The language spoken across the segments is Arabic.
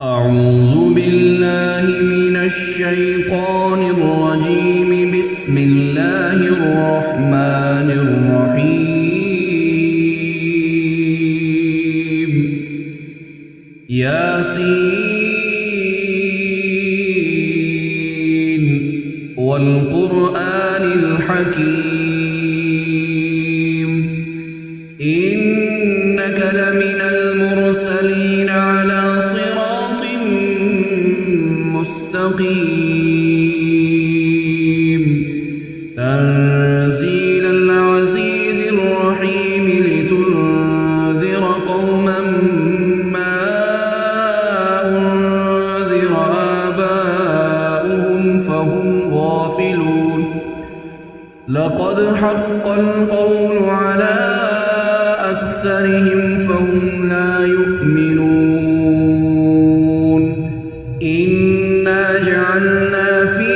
أعوذ بالله من الشيطان الرجيم. بسم الله الرحمن الرحيم. ياسين والقرآن الحكيم إنك لمن المرسلين على صراط مستقيم تنزيل العزيز الرحيم لتنذر قوما ما أنذر آباؤهم فهم غافلون. لقد حق القول على أكثرهم فهم لا يؤمنون. إنا جعلنا في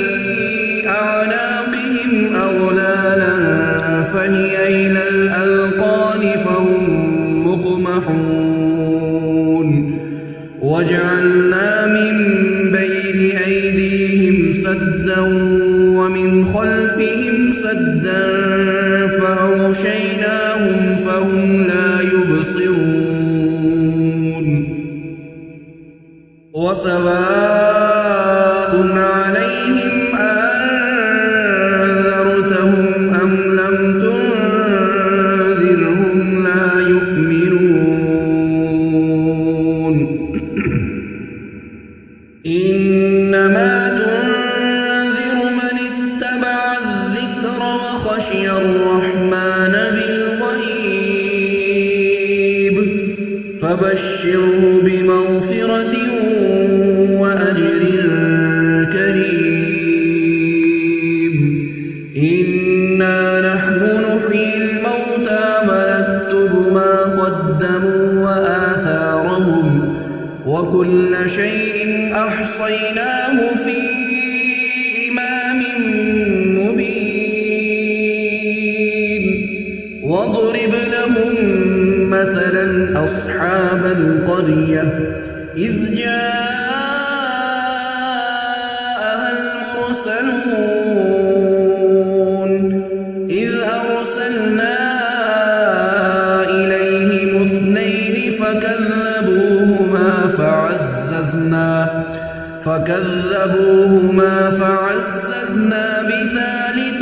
أعناقهم أغلالا فهي إلى الأذقان فهم مقمحون. وجعلنا من بين أيديهم سدا ومن خلفهم سدا فأغشيناهم فهم لا يبصرون. وسواء عليهم أنذرتهم أم لم تنذرهم لا يؤمنون. إنما تنذر من اتبع الذكر وخشي الرحمن بالغيب فبشره بمغفرة وأجر كريم. إنا نحن نحيي الموتى ونكتب ما قدموا وآثارهم وكل شيء أحصيناه في إمام مبين. واضرب لهم مثلا أصحاب القرية إذ جاءها المرسلون إذ أرسلنا إليهم اثنين فكذبوهما فعززنا بثالث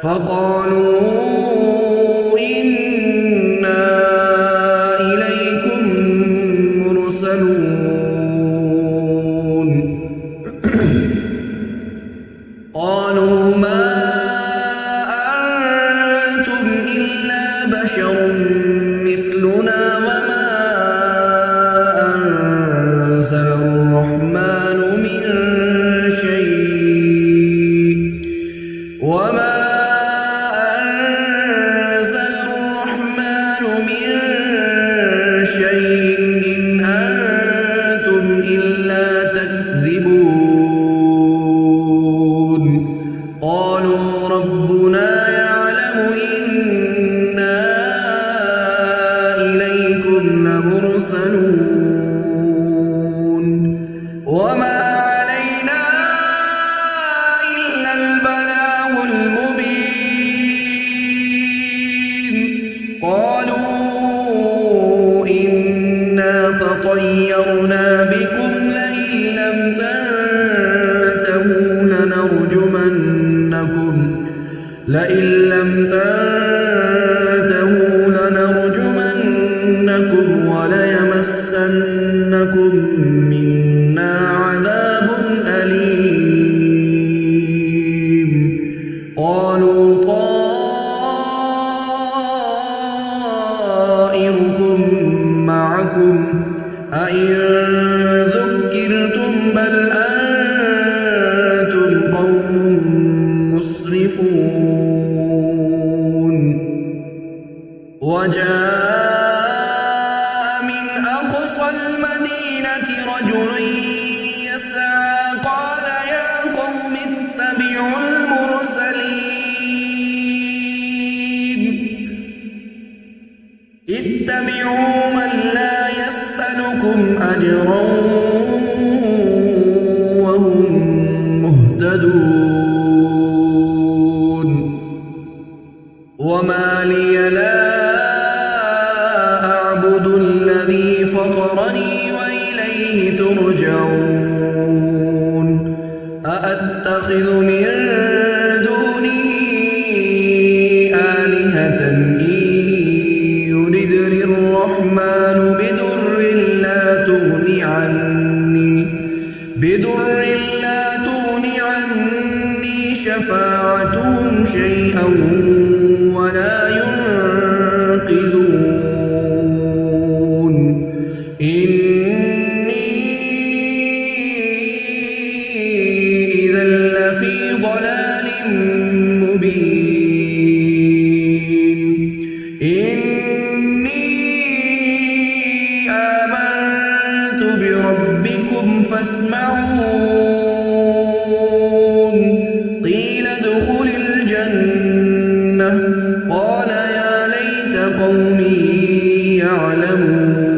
فقالوا إنا إليكم مرسلون. قالوا ما أنتم إلا بشر مثلنا وما أنزل الرحمن من شيء إن أنتم إلا تكذبون. قالوا ربنا يعلم إنا إليكم لمرسلون وما علينا إلا البلاغ المبين. قالوا إنا تطيرنا بكم لئن لم تنتهوا لنرجمنكم وليمسنكم منا عذاب أليم. قالوا طائركم معكم أئن ذكرتم بل أنتم قوم مسرفون. وجاء من أقصى المدينة رجل يسعى قال يا قوم اتبعوا المرسلين اتبعوا من لا يسألكم أجرا وهم مهتدون وما لي لا أعبد الذي فطرني وإليه ترجعون أأتخذ من دونه آلهة إن يردني الرحمن بضر لا تغني عني شفاعتهم شيئا ولا ينقذون إني إذا لفي ضلال مبين إني آمنت بربكم فاسمعون قيل ادخل الجنة قال يا ليت قومي يعلمون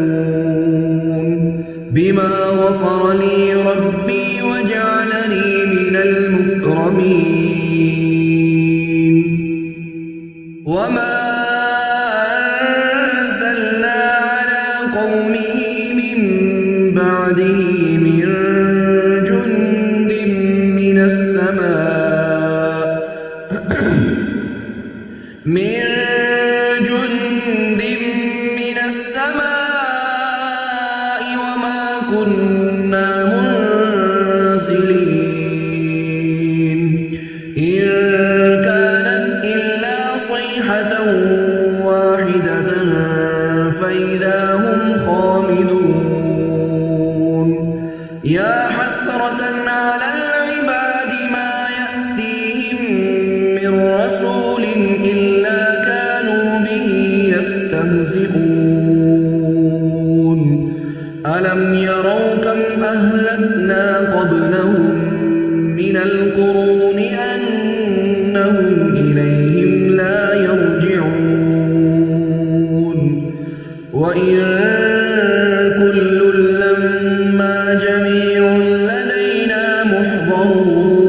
بما غفر لي ربي وجعلني من المكرمين وما أنزلنا على قومه من بعده من جند من السماء وما كنا منزلين إن كانت إلا صيحة واحدة فإذا هم خامدون يا حسرة على العباد ما يأتيهم من رسول إلا كانوا به يستهزئون ألم يروا كم أهلكنا قبلهم من القرون أنهم إليهم لا يرجعون وإن كل لما جميع لدينا محضرون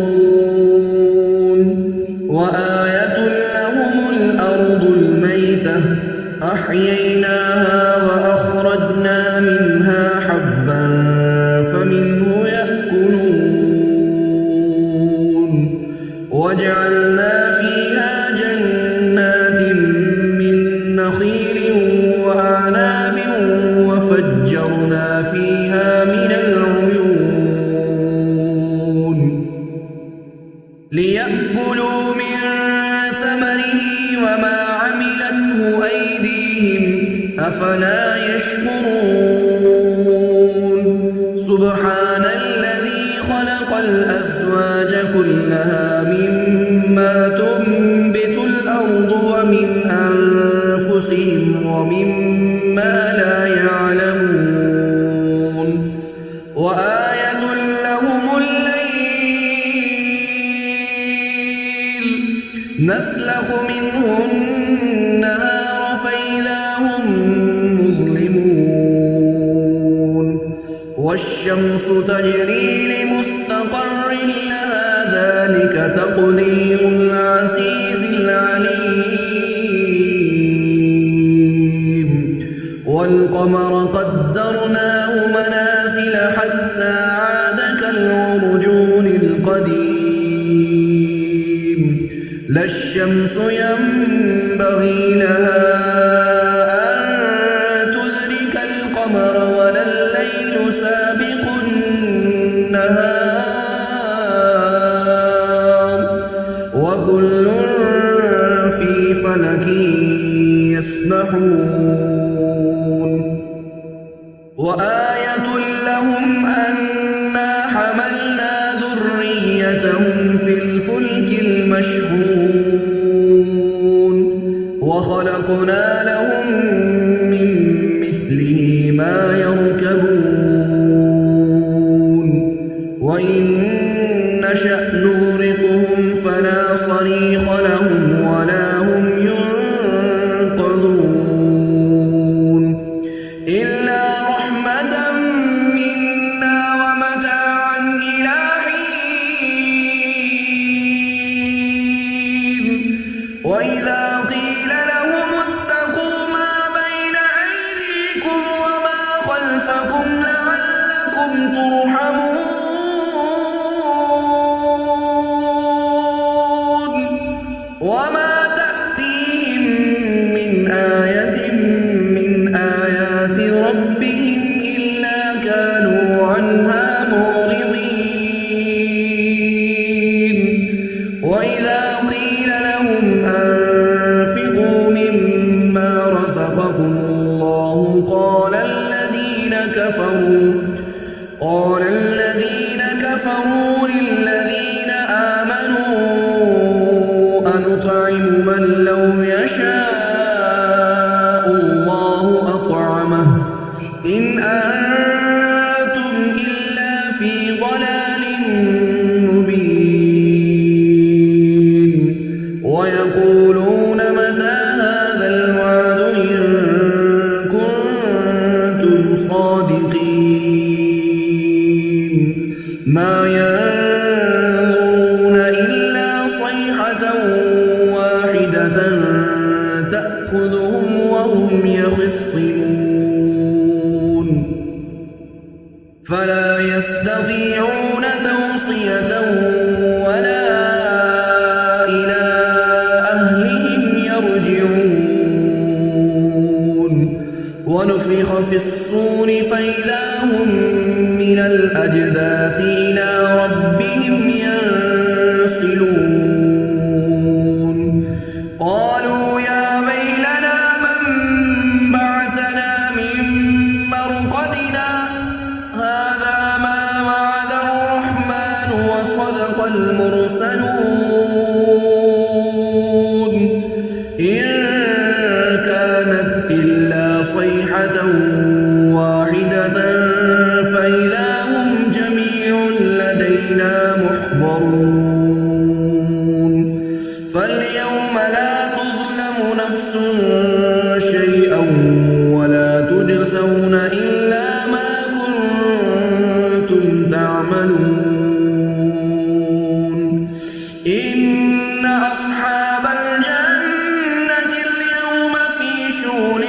وآية لهم الأرض الميتة أحييناها وأخرجنا منها حبا فمنه يأكلون وجعلنا فيها جنات من نخيل وأعناب وفجرنا فيها من العيون ليأكلوا من ثمره وما عملته أيديهم أفلا يشكرون سبحان الذي خلق الأزواج كلها مما تنبت الأرض ومن أنفسهم ومما لا يعلمون وآية لهم الليل نسلخ منه النهار فإذا هم مظلمون والشمس تجري لمستقر لها ذلك تقدير العزيز العليم والقمر قدرناه منازل حتى عاد كالعرجون القديم لا الشمس ينبغي لها أن تدرك القمر ولا الليل سابق النهار وكل في فلك يسبحون وآية لهم أنا حملنا ذريتهم في الفلك المشحون وخلقنا لهم من مثله ما يركبون وإن نشأ نغرقهم فلا صريخ لهم ولا هم ينقذون وإذا قيل لهم اتقوا ما بين أيديكم وما خلفكم لعلكم ترحمون وما تأتيهم من آية من آيات ربهم إلا كانوا عنها معرضين وإذا قيل لهم أنفقوا مما رزقكم الله قال الذين كفروا للذين آمنوا أنطعم من لو يشاء الله أطعمه إن أنتم إلا في ضلال مبين ويقولون متى هذا الوعد إن كنتم صادقين ما ينظرون إلا صيحة واحدة تأخذهم وهم يخصمون فلا يستطيعون توصية ولا إلى أهلهم يرجعون ونفخ في الصور فإذا هم من الأجداث إلى ربهم ينسلون قالوا يا ويلنا من بعثنا من مرقدنا هذا ما وعد الرحمن وصدق المرسلون إن كانت إلا صيحة واحدة فإذا هم جميع لدينا محضرون فاليوم لا تظلم نفس شيئا ولا تجزون إلا ما كنتم تعملون إن أصحاب الجنة اليوم في شغل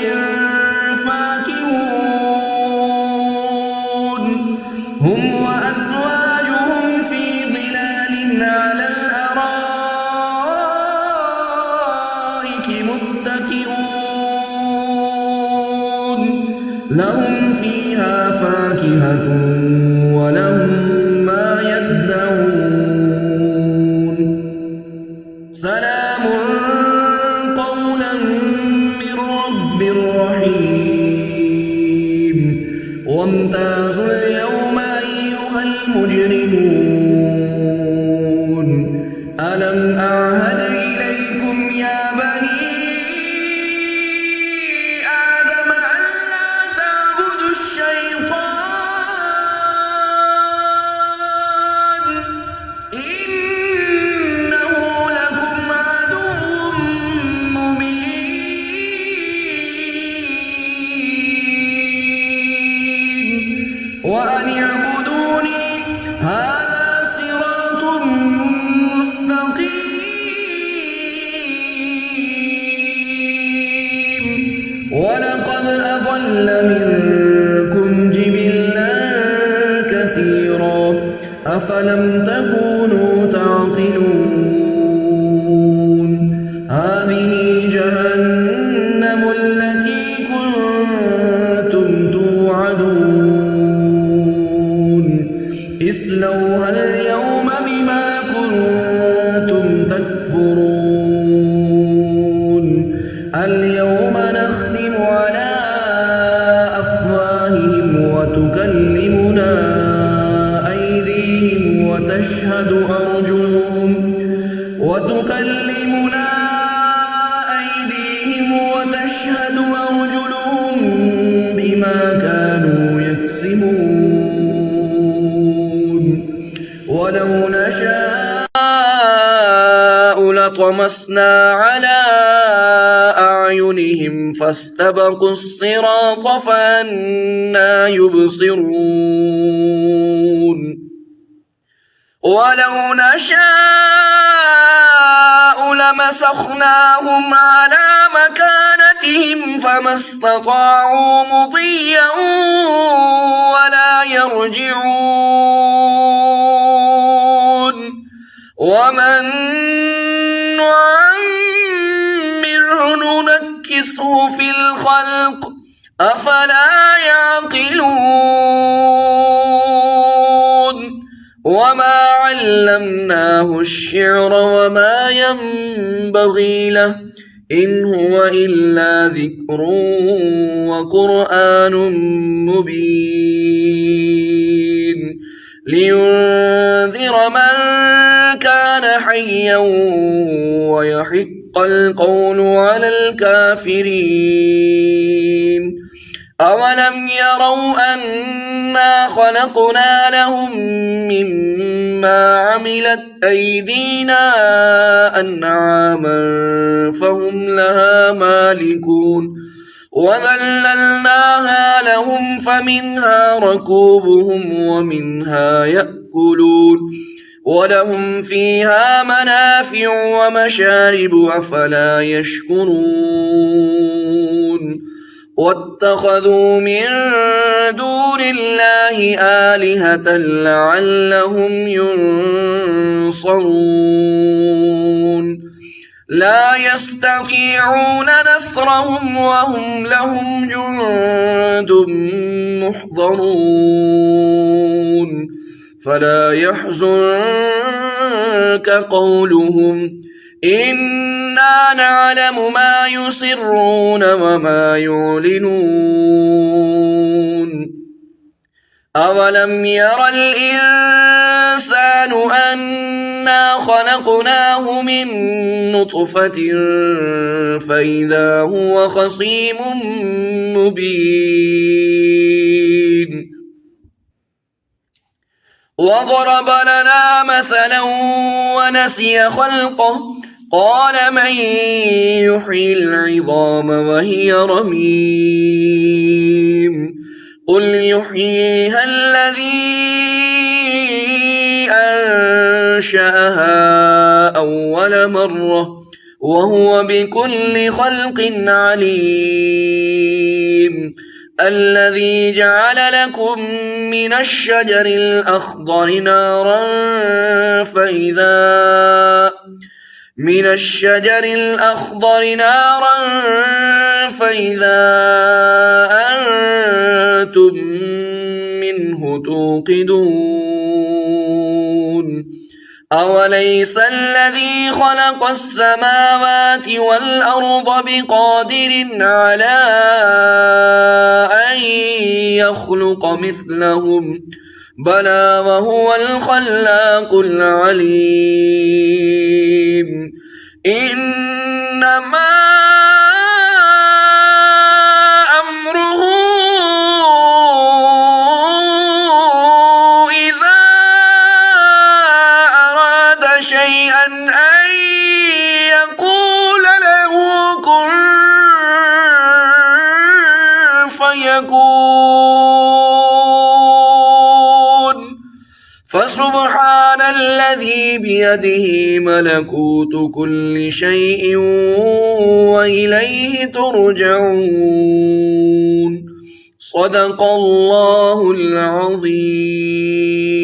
فاكهون هم وأزواجهم في ظلال على الأرائك متكئون لهم فيها فاكهة ولهم ما يدعون سلام قولا من رب رحيم وامتازوا اليوم أيها المجرمون ألم أعهد إليكم يا بني آدم ألا تعبدوا الشيطان إنه لكم عدو مبين وأن اعبدوني هذا صراط مستقيم ولقد أضل منكم جبلا كثيرا أفلم تكونوا تعقلون هذه جهنم التي كنتم توعدون اصلوها اليوم بما كنتم تكفرون اليوم نختم على أفواههم وتكلمنا أيديهم وتشهد أرجلهم بما كانوا يكسبون ولو نشاء لطمسنا على أعينهم فاستبقوا الصراط فأنى يبصرون ولو نشاء لمسخناهم فنسخناهم على مكانتهم فما استطاعوا مضيا ولا يرجعون ومن نعمره ننكسه في الخلق أفلا يعقلون وما علمناه الشعر وما ينبغي له إن هو إلا ذكر وقرآن مبين لينذر من كان حيا ويحق القول على الكافرين أولم يروا أنا خلقنا لهم مما عملت أيدينا أنعاما فهم لها مالكون وذللناها لهم فمنها ركوبهم ومنها يأكلون ولهم فيها منافع ومشارب أفلا يشكرون واتخذوا من دون الله آلهة لعلهم ينصرون لا يستطيعون نصرهم وهم لهم جند محضرون فلا يحزنك قولهم إنا نعلم ما يسرون وما يعلنون أولم ير الإنسان أنا خلقناه من نطفة فإذا هو خصيم مبين وضرب لنا مثلا ونسي خلقه قال من يحيي العظام وهي رميم قل يحييها الذي أنشأها أول مرة وهو بكل خلق عليم الذي جعل لكم من الشجر الأخضر نارا فإذا أنتم منه توقدون أوليس الذي خلق السماوات والأرض بقادر على أن يخلق مثلهم بلى وهو الخلاق العليم إنما أمره إذا أراد شيئا أن يقول له كن فيكون فسبحان الذي بيده ملكوت كل شيء وإليه ترجعون صدق الله العظيم.